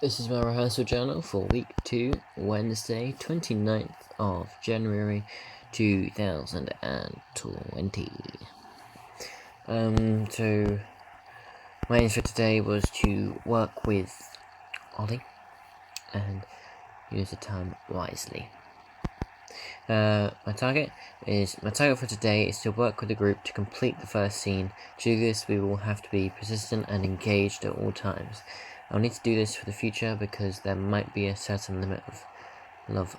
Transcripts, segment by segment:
This is my rehearsal journal for week 2, Wednesday, 29th of January 2020. So my aim for today was to work with Ollie and use the time wisely. My target for today is to work with the group to complete the first scene. To do this, we will have to be persistent and engaged at all times. I'll need to do this for the future because there might be a certain limit of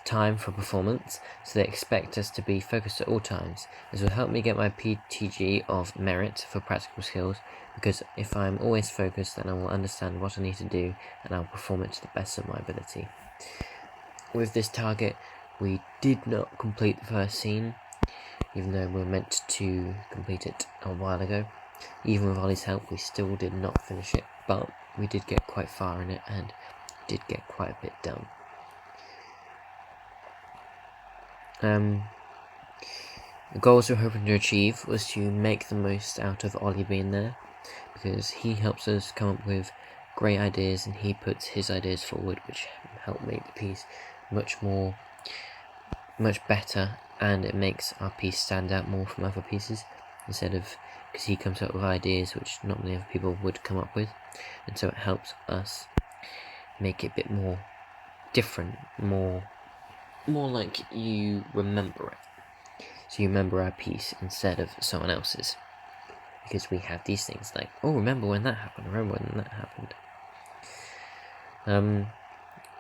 time for performance, so they expect us to be focused at all times. This will help me get my PTG of merit for practical skills, because if I'm always focused, then I will understand what I need to do and I'll perform it to the best of my ability. With this target, we did not complete the first scene, even though we were meant to complete it a while ago. Even with Ollie's help, we still did not finish it, but we did get quite far in it and did get quite a bit done. The goals we're hoping to achieve was to make the most out of Ollie being there, because he helps us come up with great ideas and he puts his ideas forward, which help make the piece much better, and it makes our piece stand out more from other pieces, because he comes up with ideas which not many other people would come up with, and so it helps us make it a bit more different, more like you remember it. So you remember our piece instead of someone else's, because we have these things like, oh, remember when that happened,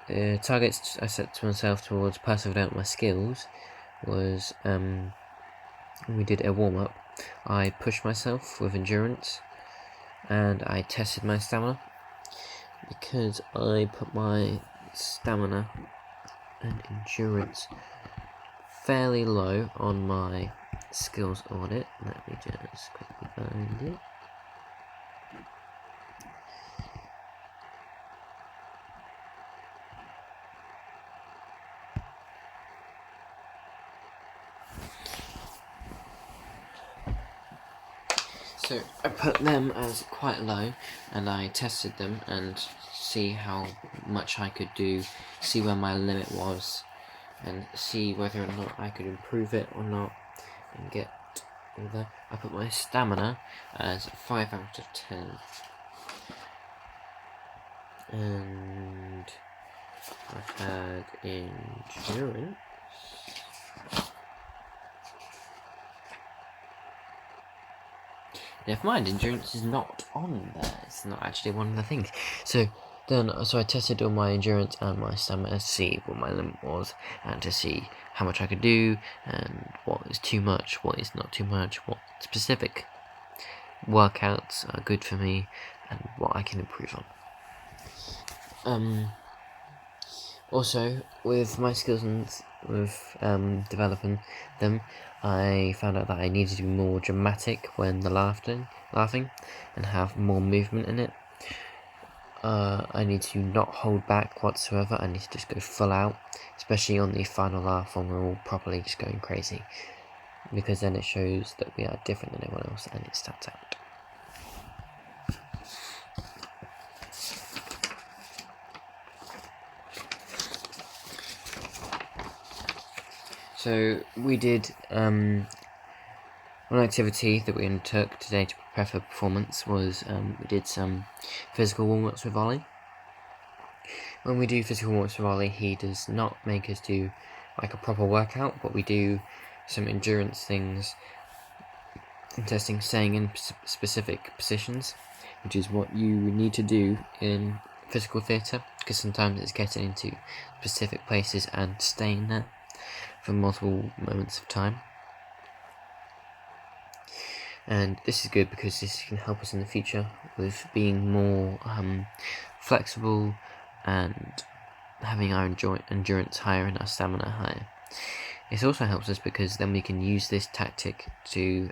The targets I set to myself towards passing out my skills was, we did a warm-up. I pushed myself with endurance, and I tested my stamina, because I put my stamina and endurance fairly low on my skills audit. Let me just quickly find it. So I put them as quite low, and I tested them and see how much I could do, see where my limit was, and see whether or not I could improve it or not, and get all that. I put my stamina as 5 out of 10, and I had endurance. Never mind, endurance is not on there. It's not actually one of the things. So I tested all my endurance and my stamina to see what my limit was, and to see how much I could do, and what is too much, what is not too much, what specific workouts are good for me, and what I can improve on. Also, with my skills and with developing them, I found out that I needed to be more dramatic when laughing, and have more movement in it. I need to not hold back whatsoever. I need to just go full out, especially on the final laugh when we're all properly just going crazy, because then it shows that we are different than everyone else and it stands out. So we did one activity that we undertook today to prepare for performance was we did some physical warm-ups with Ollie. When we do physical warm-ups with Ollie, he does not make us do like a proper workout, but we do some endurance things and testing, staying in specific positions, which is what you need to do in physical theatre, because sometimes it's getting into specific places and staying there for multiple moments of time. And this is good because this can help us in the future with being more flexible and having our endurance higher and our stamina higher. It also helps us because then we can use this tactic to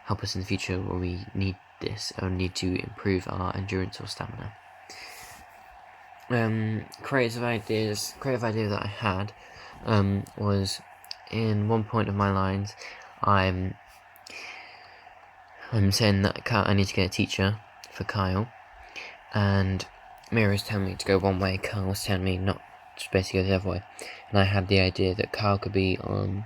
help us in the future when we need this or need to improve our endurance or stamina. Creative idea that I had was, in one point of my lines, I'm saying that I need to get a teacher for Kyle, and Mira's telling me to go one way, Kyle was telling me not to basically go the other way. And I had the idea that Kyle could be on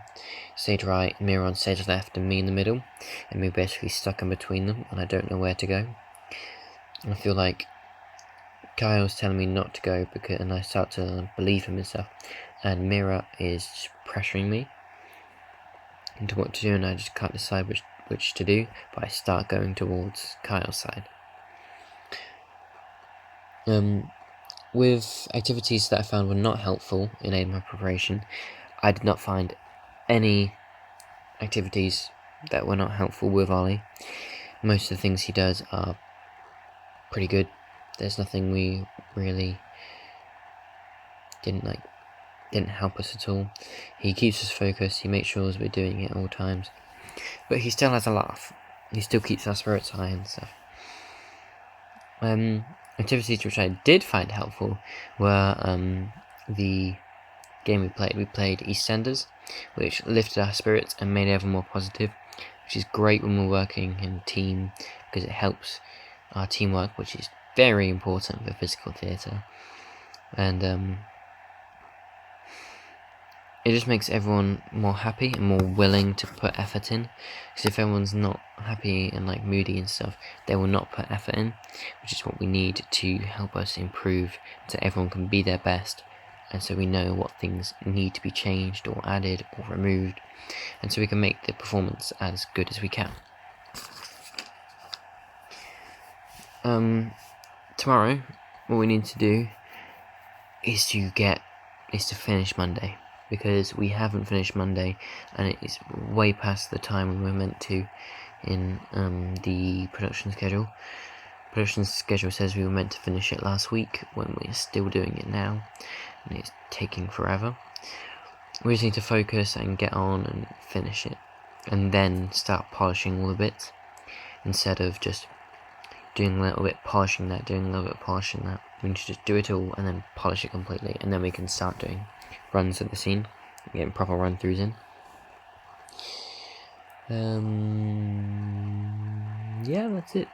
stage right, Mira on stage left, and me in the middle, and we're basically stuck in between them, and I don't know where to go. And I feel like Kyle's telling me not to go, and I start to believe him and stuff, and Mira is just pressuring me into what to do, and I just can't decide which to do, but I start going towards Kyle's side. With activities that I found were not helpful in aiding my preparation, I did not find any activities that were not helpful with Ollie. Most of the things he does are pretty good. There's nothing we really didn't help us at all. He keeps us focused, he makes sure we're doing it at all times. But he still has a laugh. He still keeps our spirits high and stuff. Activities which I did find helpful were the game we played. We played EastEnders, which lifted our spirits and made everyone more positive, which is great when we're working in a team because it helps our teamwork, which is very important for physical theatre. And it just makes everyone more happy and more willing to put effort in. Because if everyone's not happy and moody and stuff, they will not put effort in, which is what we need to help us improve, so everyone can be their best, and so we know what things need to be changed or added or removed, and so we can make the performance as good as we can. Tomorrow, what we need to do is to finish Monday, because we haven't finished Monday, and it is way past the time we were meant to in the production schedule. Production schedule says we were meant to finish it last week, when we're still doing it now, and it's taking forever. We just need to focus and get on and finish it, and then start polishing all the bits, instead of just doing a little bit, polishing that, doing a little bit, polishing that. We need to just do it all and then polish it completely, and then we can start doing runs at the scene, getting proper run-throughs in. Yeah, that's it.